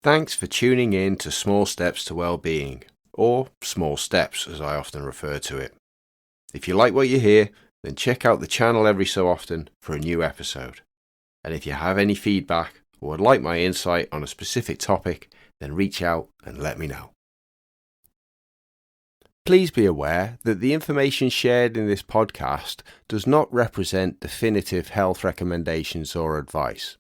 Thanks for tuning in to Small Steps to Wellbeing, or Small Steps as I often refer to it. If you like what you hear, then check out the channel every so often for a new episode. And if you have any feedback or would like my insight on a specific topic, then reach out and let me know. Please be aware that the information shared in this podcast does not represent definitive health recommendations or advice.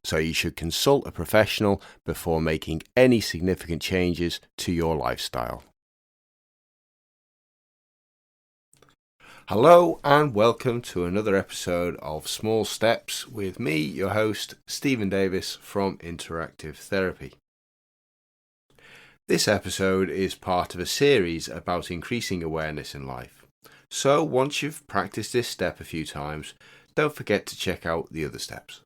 So you should consult a professional before making any significant changes to your lifestyle. Hello and welcome to another episode of Small Steps with me, your host, Stephen Davis from Interactive Therapy. This episode is part of a series about increasing awareness in life. So once you've practiced this step a few times, don't forget to check out the other steps.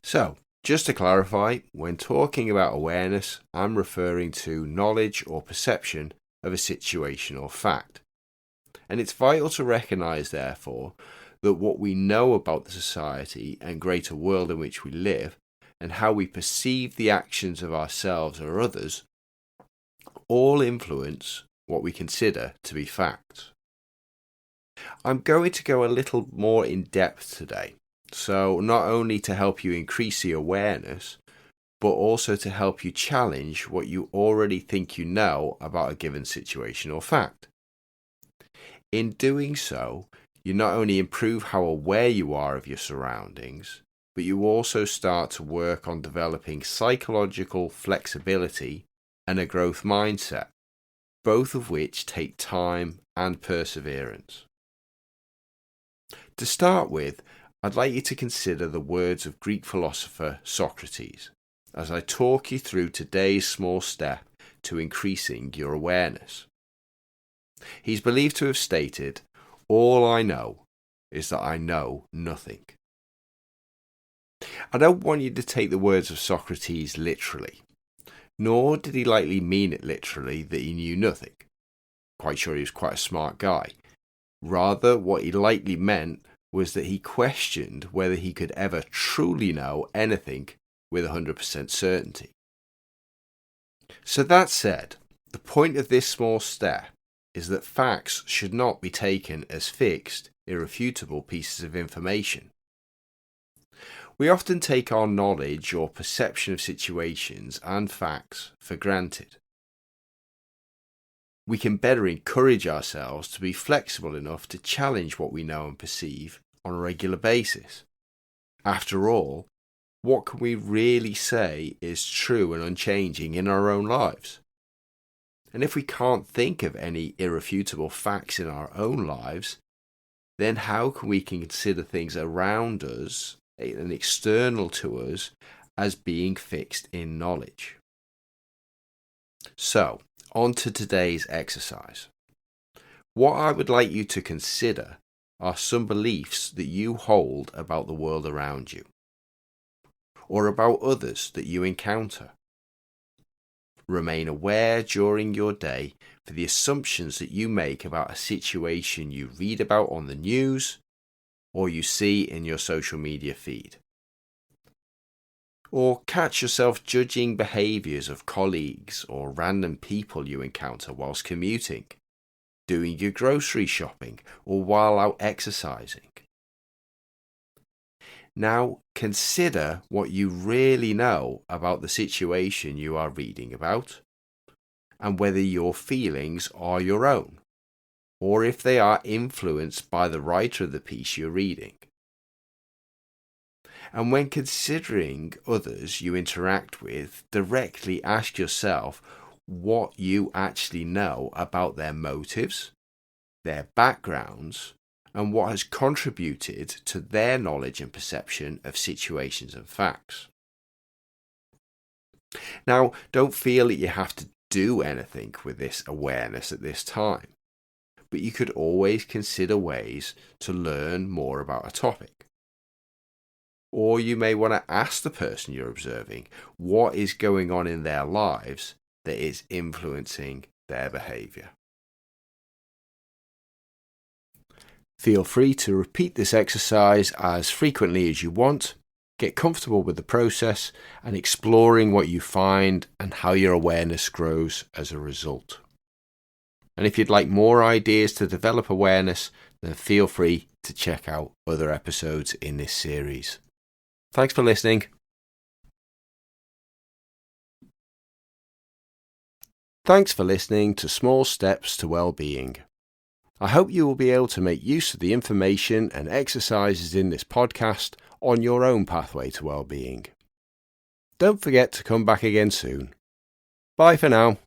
So, just to clarify, when talking about awareness, I'm referring to knowledge or perception of a situation or fact. And it's vital to recognise, therefore, that what we know about the society and greater world in which we live, and how we perceive the actions of ourselves or others, all influence what we consider to be facts. I'm going to go a little more in depth today. So not only to help you increase the awareness, but also to help you challenge what you already think you know about a given situation or fact. In doing so, you not only improve how aware you are of your surroundings, but you also start to work on developing psychological flexibility and a growth mindset, both of which take time and perseverance. To start with, I'd like you to consider the words of Greek philosopher Socrates as I talk you through today's small step to increasing your awareness. He's believed to have stated, "All I know is that I know nothing." I don't want you to take the words of Socrates literally, nor did he likely mean it literally that he knew nothing. Quite sure he was quite a smart guy. Rather, what he likely meant was that he questioned whether he could ever truly know anything with 100% certainty. So that said, the point of this small step is that facts should not be taken as fixed, irrefutable pieces of information. We often take our knowledge or perception of situations and facts for granted. We can better encourage ourselves to be flexible enough to challenge what we know and perceive on a regular basis. After all, what can we really say is true and unchanging in our own lives? And if we can't think of any irrefutable facts in our own lives, then how can we consider things around us and external to us as being fixed in knowledge? So, on to today's exercise. What I would like you to consider are some beliefs that you hold about the world around you, or about others that you encounter. Remain aware during your day for the assumptions that you make about a situation you read about on the news or you see in your social media feed. Or catch yourself judging behaviours of colleagues or random people you encounter whilst commuting, doing your grocery shopping, or while out exercising. Now consider what you really know about the situation you are reading about, and whether your feelings are your own, or if they are influenced by the writer of the piece you're reading. And when considering others you interact with, directly ask yourself what you actually know about their motives, their backgrounds, and what has contributed to their knowledge and perception of situations and facts. Now, don't feel that you have to do anything with this awareness at this time, but you could always consider ways to learn more about a topic. Or you may want to ask the person you're observing what is going on in their lives that is influencing their behaviour. Feel free to repeat this exercise as frequently as you want, get comfortable with the process, and exploring what you find and how your awareness grows as a result. And if you'd like more ideas to develop awareness, then feel free to check out other episodes in this series. Thanks for listening. Thanks for listening to Small Steps to Wellbeing. I hope you will be able to make use of the information and exercises in this podcast on your own pathway to wellbeing. Don't forget to come back again soon. Bye for now.